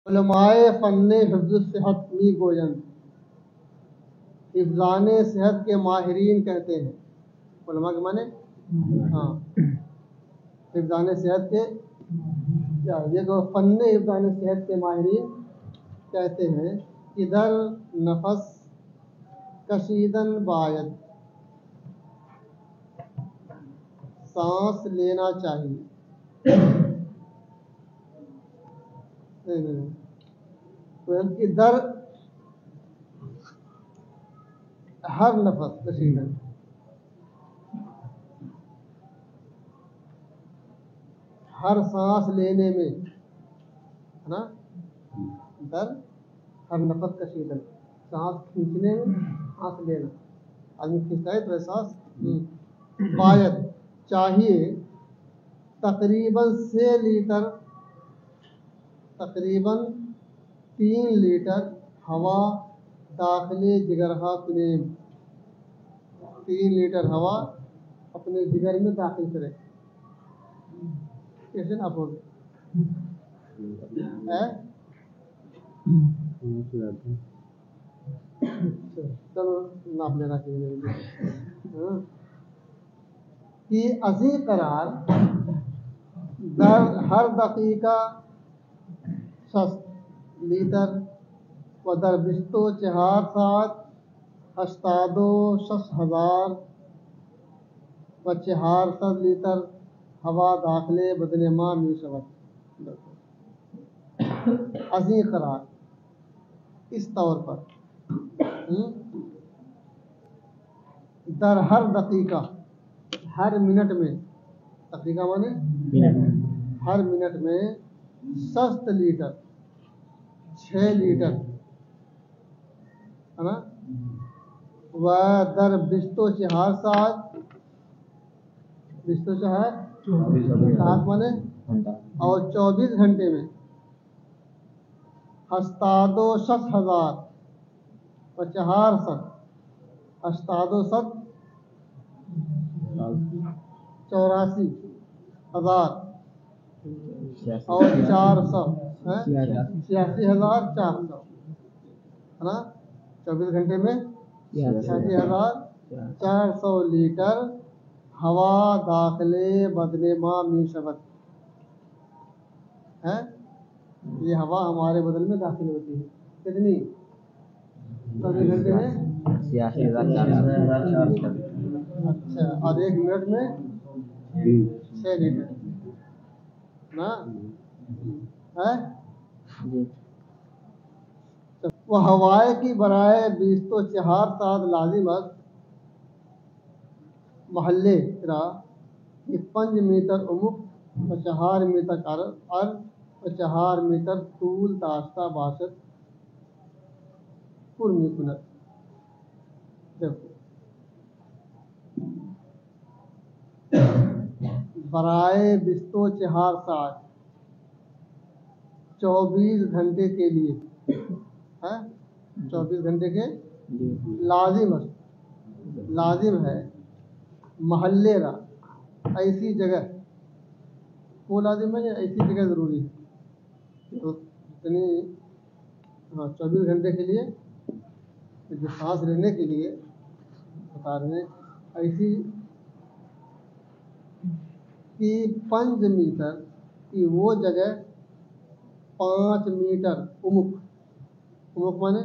उलमाए फ़न्ने हिफ्ज़ुस सेहत मी गोयन, हिफ्ज़ान सेहत के माहिरीन कहते हैं। उलमा के माने हाँ, हिफ्ज़ान सेहत के क्या ये को फ़न्ने हिफ्ज़ान सेहत के माहिरीन कहते हैं। इधर नफस कशीदन बायद, सांस लेना चाहिए। तो इधर हर नफस कशीदन, हर सांस लेने में है ना, दर हर नफस कशीदन, सांस खींचने में, सांस लेना, आदमी खींचता है तो सांस बायद चाहिए। तकरीबन 6 लीटर, तकरीबन 3 लीटर हवा दाखिले जिगरहा कुनेम, 3 लीटर हवा अपने जिगर में दाखिल करें। कैसे नापोगे? चलो नाप लेना चाहिए कि अजी करार दर हर दकीका 6 लीटर व दर बिस्तो 4 सात हस्तादो 6,000 व 400 लीटर हवा दाखिले बदने माँ में शवत। अजी करार इस तौर पर दर हर दकीका, हर मिनट में, दकीका माने हर मिनट में 7 लीटर, 6 लीटर है ना, व दर बिस्तो 4 सात, बिस्तो 4 सात माने और 24 घंटे में हस्तादो 6,000 व 400, हस्तादो 84,000 और 400 86,400 है ना, 24 घंटे में 86,400 लीटर हवा दाखिले बदने माँ में शबत है। ये हवा हमारे बदन में दाखिल होती है कितनी? 24 घंटे में 86,400। अच्छा, और 1 मिनट में 6 लीटर ना है। वो हवाए की बराए 20 तो 4 सात लाजिमत महल्ले रा 5 मीटर उमुक व 4 मीटर अर्ज व 4 मीटर तूल दास्ता बासत पुरमी कुनत। देखो बराए बिस्तो 4 सात 24 घंटे के लिए है, 24 घंटे के लाजिम है महल्ले रा, ऐसी जगह, वो लाजिम है या ऐसी जगह ज़रूरी है? तो इतनी हाँ 24 घंटे के लिए जो सांस लेने के लिए बता रहे हैं, ऐसी कि 5 मीटर की वो जगह 5 मीटर उमुक, उमुक माने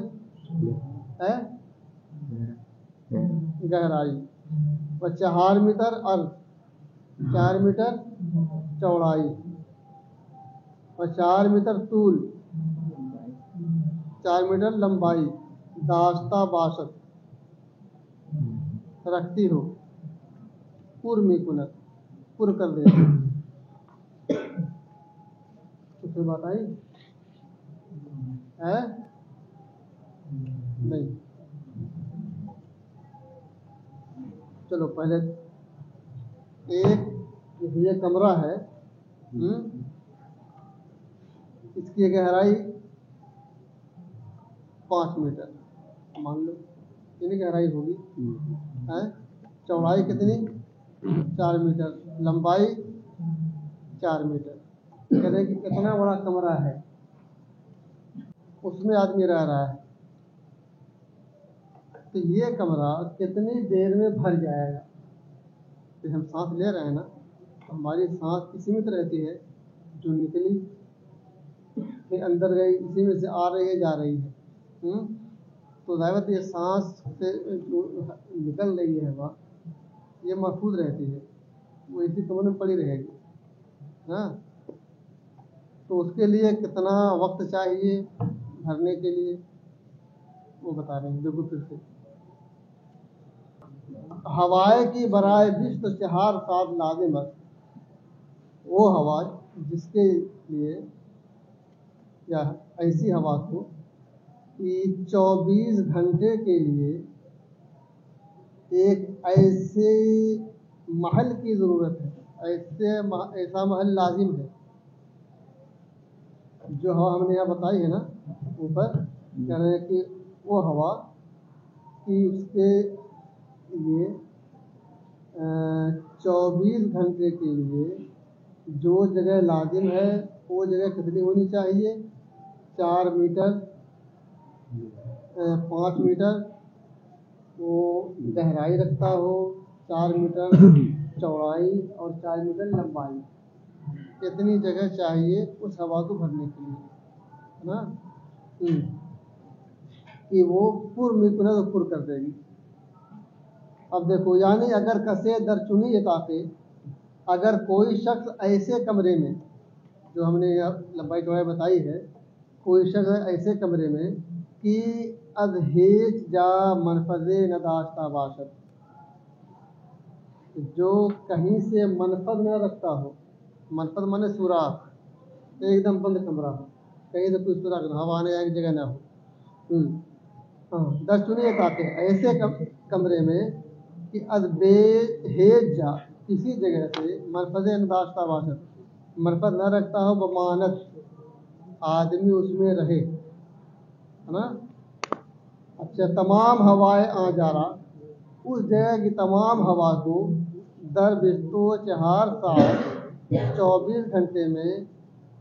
है गहराई, व 4 मीटर और 4 मीटर चौड़ाई व 4 मीटर तूल, 4 मीटर लंबाई दास्ता बासत रखती हो, पुर में कुनत, पुर कर दे। उसमें बात आई है नहीं? चलो पहले एक ये कमरा है, इसकी गहराई 5 मीटर मान लो, कितनी गहराई होगी है? चौड़ाई कितनी? 4 मीटर, लंबाई 4 मीटर। कह रहे कि कितना बड़ा कमरा है उसमें आदमी रह रहा है, तो ये कमरा कितनी देर में भर जाएगा? तो हम सांस ले रहे हैं ना, हमारी सांस सीमित रहती है, जो निकली फिर अंदर गई, इसी में से आ रही है जा रही है। तो दावत ये सांस से जो निकल रही है हवा, ये महफूज रहती है, वो इसी कमरे में पड़ी रहेगी। हाँ, तो उसके लिए कितना वक्त चाहिए भरने के लिए, वो बता रहे हैं। देखो फिर से, हवाए की बराए बिश्त चहार साद लाजिमत, वो हवा जिसके लिए, या ऐसी हवा को कि 24 घंटे के लिए एक ऐसे महल की ज़रूरत है, ऐसा महल लाजिम है। जो हवा हमने यहाँ बताई है ना ऊपर, कह रहे हैं कि वो हवा कि उसके लिए 24 घंटे के लिए जो जगह लाजिम है, वो जगह कितनी होनी चाहिए? 4 मीटर 5 मीटर वो गहराई रखता हो, 4 मीटर चौड़ाई और 4 मीटर लंबाई। इतनी जगह चाहिए उस हवा को भरने के लिए, है ना, कि वो पुर मिकुना तो पुर कर देगी। अब देखो, यानी अगर कसे दरचुनी इताके, अगर कोई शख्स ऐसे कमरे में, जो हमने लंबाई चौड़ाई बताई है, कोई शख्स ऐसे कमरे में कि अधेज जा मनफजे नदाश्ता बाशत, जो कहीं से मनफज न रखता हो। मनफज माने सुराख, एकदम बंद कमरा हो, कहीं से कोई सुराख न, हवा आने की जगह ना हो। हाँ, दरचुनी इताके, ऐसे कमरे में कि अधेज जा, किसी जगह से मनफजे नदाश्ता बाशत, मनफज न रखता हो बमानत, आदमी उसमें रहे, है ना। अच्छा, तमाम हवाएं आ जा रहा, उस जगह की तमाम हवा को दर बिस्तो 4 साल 24 घंटे में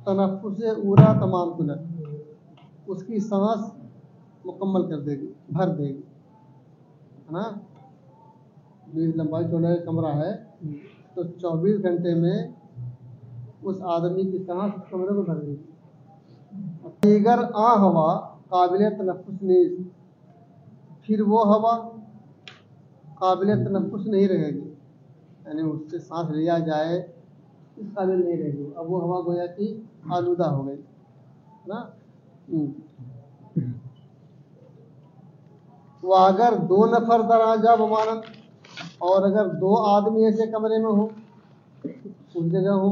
तनफ्फुस उरा तमाम कुनत, उसकी सांस मुकम्मल कर देगी, भर देगी, है ना। जो लंबाई चौड़ाई कमरा है, तो 24 घंटे में उस आदमी की सांस उस कमरे को भर देगी। दीगर आ हवा काबिल तनफ्फुस नीज, फिर वो हवा काबिल तनफ्फुस नहीं रहेगी, यानी उससे सांस लिया जाए इस काबिल नहीं रहेगी। अब वो हवा गोया कि आलूदा हो गई ना। वो अगर 2 नफर दराजा बमानत, और अगर 2 आदमी ऐसे कमरे में हो, उस जगह हो,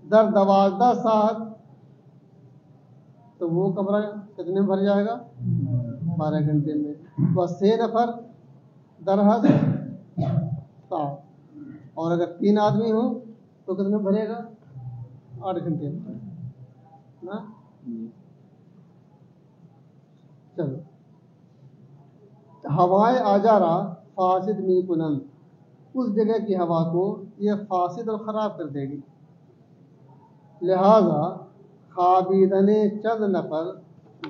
दर 12 साहत, तो वो कमरा कितने में भर जाएगा? 12 घंटे में। वह 6 नफर दरहज साहत, और अगर 3 आदमी हो तो कितने में भरेगा? 8 घंटे में ना। चलो, हवाएं आजारा फासिद मी कुनन, उस जगह की हवा को यह फासिद और ख़राब कर देगी। लिहाजा खाबिदने चंद नफर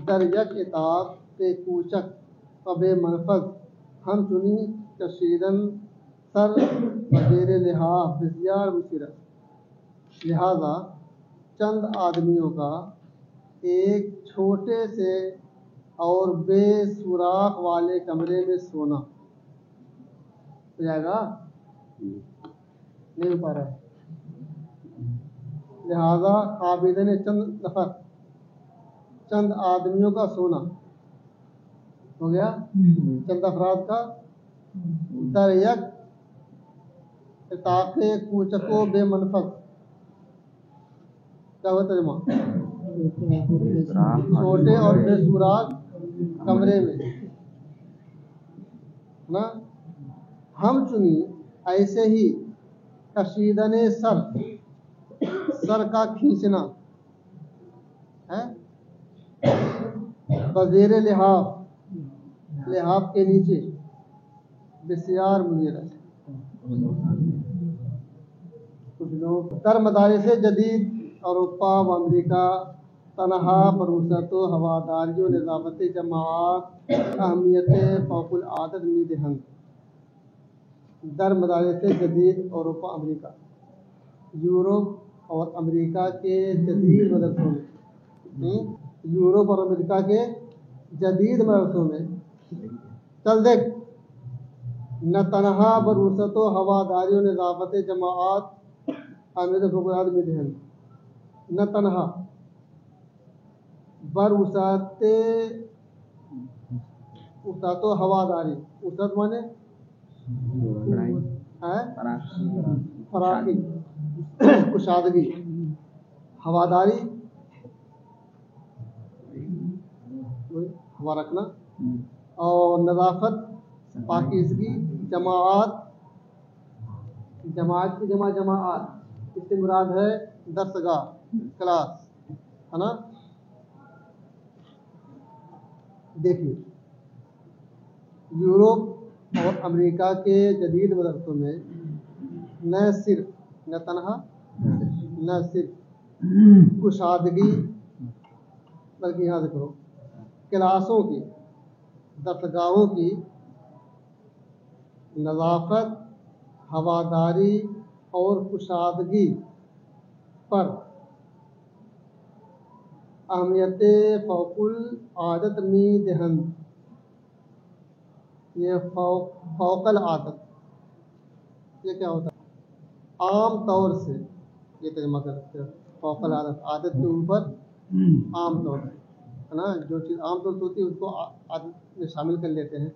दरयक इताब पे कूचक कबे मनफज, हम चुनी कशीदन सर वगैरह लिहाफ बिस्यार मुसिरत। लिहाजा चंद आदमियों का एक छोटे से और बेसुराख वाले कमरे में सोना हो जाएगा, नहीं हो पा रहा है। लिहाजा काबिदन चंद नफर, चंद आदमियों का सोना हो गया, चंद अफराद का। दरयक ताके कूचको बेमनफक, क्या हुआ तर्जुमा? छोटे और बेसुराग कमरे में ना। हम चुनी ऐसे ही कशीदने सर का खींचना है, बज़ेरे लिहाफ के नीचे, बिस्यार मुनीरत। कुछ लोग तर मदारिस जदीद औरोपा व अमेरिका तनहा बरूसत हवादारियों निज़ामत जमात अहमियत फ़ौकुल आदत मीदहन दर मदारिस जदीद औरोपा अमेरिका। यूरोप और अमेरिका के जदीद मदरसों में यूरोप और अमेरिका के जदीद मदरसों में चल देख न तनहा बरूसत हवादारियों निज़ामत जमात अहमियत फ़ौकुल आदत मीदहन न तनहा बर उसाते उसातो हवादारी उसत माने है फराकी कुशादगी हवादारी हवा रखना और नज़ाफत पाकीज़गी जमात जमात की जमात इससे मुराद है दर्सगाह क्लास है ना। देखिए यूरोप और अमेरिका के जदीद मदरसों में न सिर्फ न तनहा न सिर्फ कुशादगी बल्कि यहाँ देखो क्लासों की दर्सगाहों की नज़ाफत हवादारी और कुशादगी पर अहमियत फ़ौकुल आदत में दहन ये फ़ौकल आदत ये क्या होता है आम तौर से ये तर्जुमा कर सकते हो फ़ौकल आदत आदत के ऊपर आम तौर से है ना जो चीज़ आम तौर से होती है उसको आदत में शामिल कर लेते हैं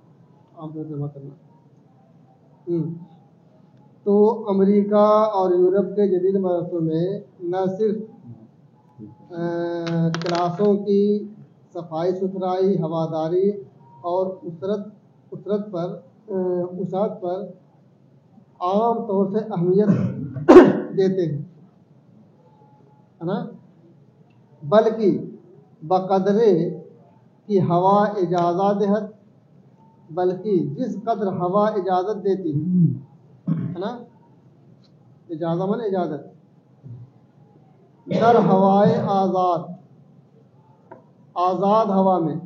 आम तौर से जमा करना। तो अमेरिका और यूरोप के जदीद मदरसों में न सिर्फ क्लासों की सफाई सुथराई हवादारी और उसरत पर आम तौर से अहमियत देते हैं है ना बल्कि बकदरे की हवा इजाज़त देहत बल्कि जिस कदर हवा इजाज़त देती है ना इजाज़त मन इजाज़त दर हवाए आज़ाद हवा में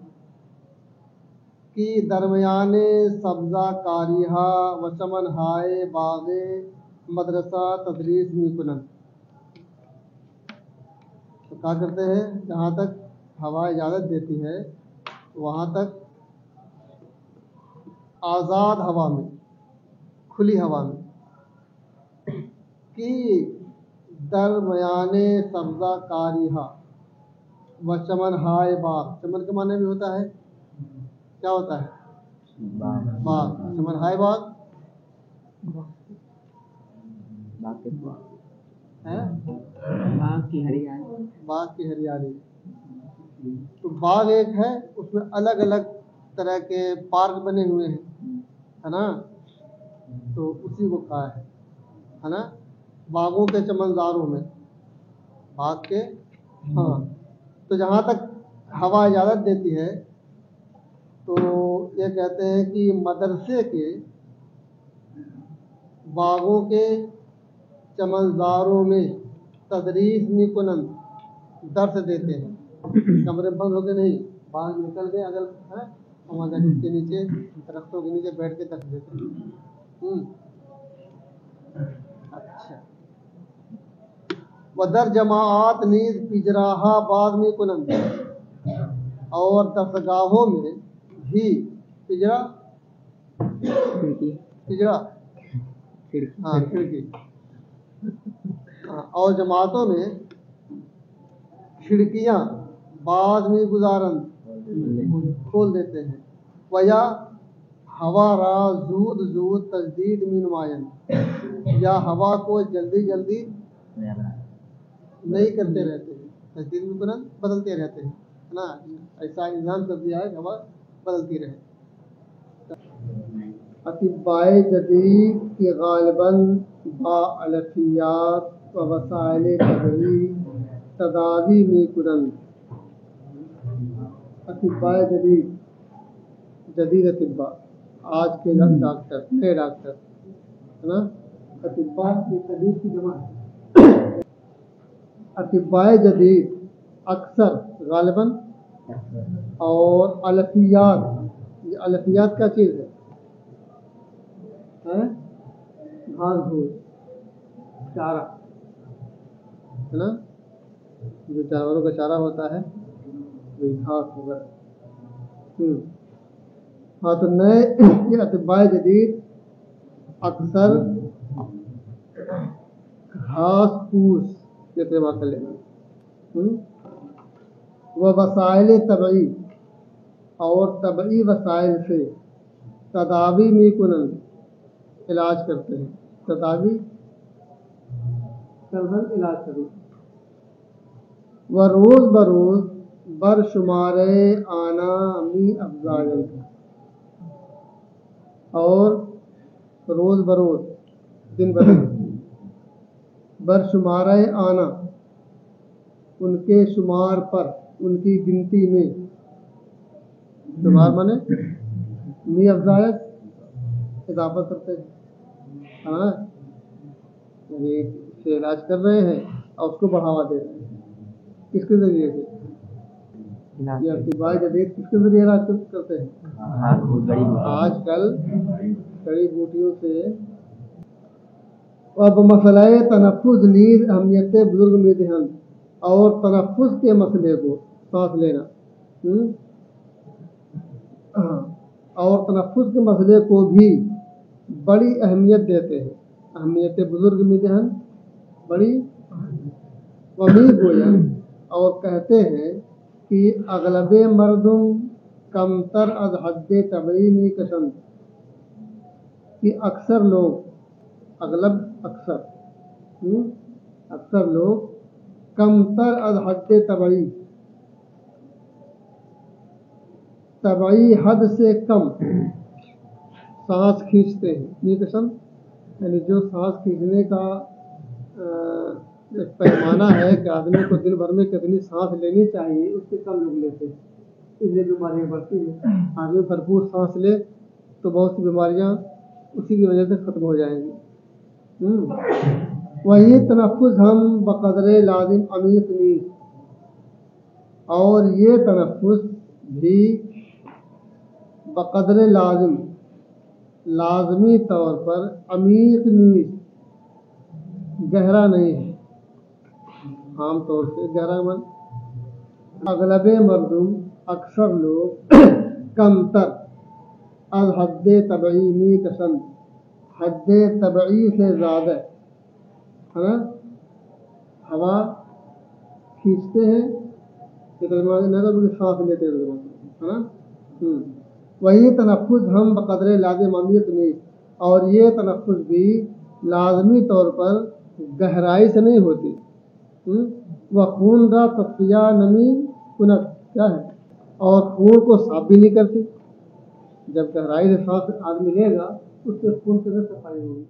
की दरमियाने सब्ज़ा कारिहा व चमन हाय बागे मदरसा तदरीस निकुलन। तो क्या करते हैं जहाँ तक हवा इजाज़त देती है वहाँ तक आज़ाद हवा में खुली हवा में की दरमियाने सब्ज़ा कारिहा व चमन हाय बाग चमन के माने भी होता है क्या होता है बाग चमन हाय बाग है बाग की हरियाली। तो बाग एक है उसमें अलग अलग तरह के पार्क बने हुए हैं है ना तो उसी को कहा है ना बागों के चमनजारों में बाग के हाँ। तो जहाँ तक हवा इजाज़त देती है तो ये कहते हैं कि मदरसे के बागों के चमनजारों में तदरीस में कुनन दर्स देते हैं कमरे बंद हो गए नहीं बाहर निकल गए अगर है वहाँ जाके उसके नीचे दरख्तों के नीचे बैठ के दर्स देते हैं। अच्छा वदर जमात नीज पिजराहा बाद में कुनन और दर्सगाहों में भी पिजरा पिजरा हाँ खिड़की और जमातों में खिड़कियाँ बाद में गुजारन खोल देते हैं वया हवा रा जूद जूद तजदीद में नुमायन या हवा को जल्दी जल्दी नहीं करते रहते हैं तजदीद में कुनन बदलते रहते हैं है ना ऐसा इंतजाम कर दिया है हवा बदलती रहे। अतिबाए जदीद की गालिबन बाअलफियात व वसाइल तबई तदावी में कुनन अतिबाए जदीद जदीद अतिबा आज के डॉक्टर नए डॉक्टर है ना अतिबा की जदीद की जमा अतिबाए जदीद अक्सर गालिबन, और अलफियात, ये अलफियात क्या चीज़ है? घास फूस, चारा, है ना, जो जानवरों का चारा होता है वही घास वगैरह। हाँ, तो नए ये अतबाए जदीद अक्सर घास फूस के इस्तेमाल कर लेना। वह वसाइल तबई, और तबई वसाइल से तदावी में कुनन, इलाज करते हैं। तदावी करना, इलाज करना। वह रोज़ बरोज़ बरशुमार आना मी अफजाल, और रोज़ बरोज़ दिन ब दिन बरशुमार आना, उनके शुमार पर, उनकी गिनती में, शुमार माने मी अफजायत, इजाफा करते हैं। हाँ, यानी से इलाज कर रहे हैं और उसको बढ़ावा दे रहे हैं। किसके जरिए से? ये अतबाए जदीद किसके जरिए इलाज करते हैं? आजकल कड़ी बूटियों से। अब मसला तनफ़ुज़ नीज़ अहमियत बुजुर्ग में ध्यान, और तनफ़ुज़ के मसले को, सांस लेना, और तनफ़ुज़ के मसले को भी बड़ी अहमियत देते हैं। अहमियत बुजुर्ग में ध्यान बड़ी वमी गोयन, और कहते हैं कि अगलब मर्दुम कमतर अज हद्दे तबई में कशंद, कि अक्सर लोग, अगलब अक्सर, अक्सर लोग कमतर अज हद्दे तबई, तबई हद से कम सांस खींचते हैं। ये कशंद यानी जो सांस खींचने का एक पैमाना है कि आदमी को दिन भर में कितनी सांस लेनी चाहिए, उससे कम लोग लेते हैं, इसलिए बीमारियाँ बढ़ती हैं। आदमी भरपूर सांस ले तो बहुत सी बीमारियाँ उसी की वजह से ख़त्म हो जाएंगी। वही तनफ़ुज़ हम बक़दरे लाजिम अमीक़ नीज़, और ये तनफ़ुज़ भी बक़दरे लाजिम, लाजमी तौर पर, अमीक़ नीज़, गहरा नहीं है, आम तौर से गहरा मन। अगलब मर्दुम, अक्सर लोग, कमतर अज हद्दे तबई मी कशंद, हद्दे तबई से ज़्यादा, है ना, हवा खींचते हैं, सांस लेते हैं, है ना। वही तनफ़ुज़ हम बक़दरे लाज़िम अमीक़ नीज़, और ये तनफ़ुज़ भी लाजमी तौर पर गहराई से नहीं होती। वह खून रा तस्फिया नमी कुनत, क्या है, और खून को साफ भी नहीं करती। जब गहराई से सांस आदमी लेगा उससे खून की सफाई होगी।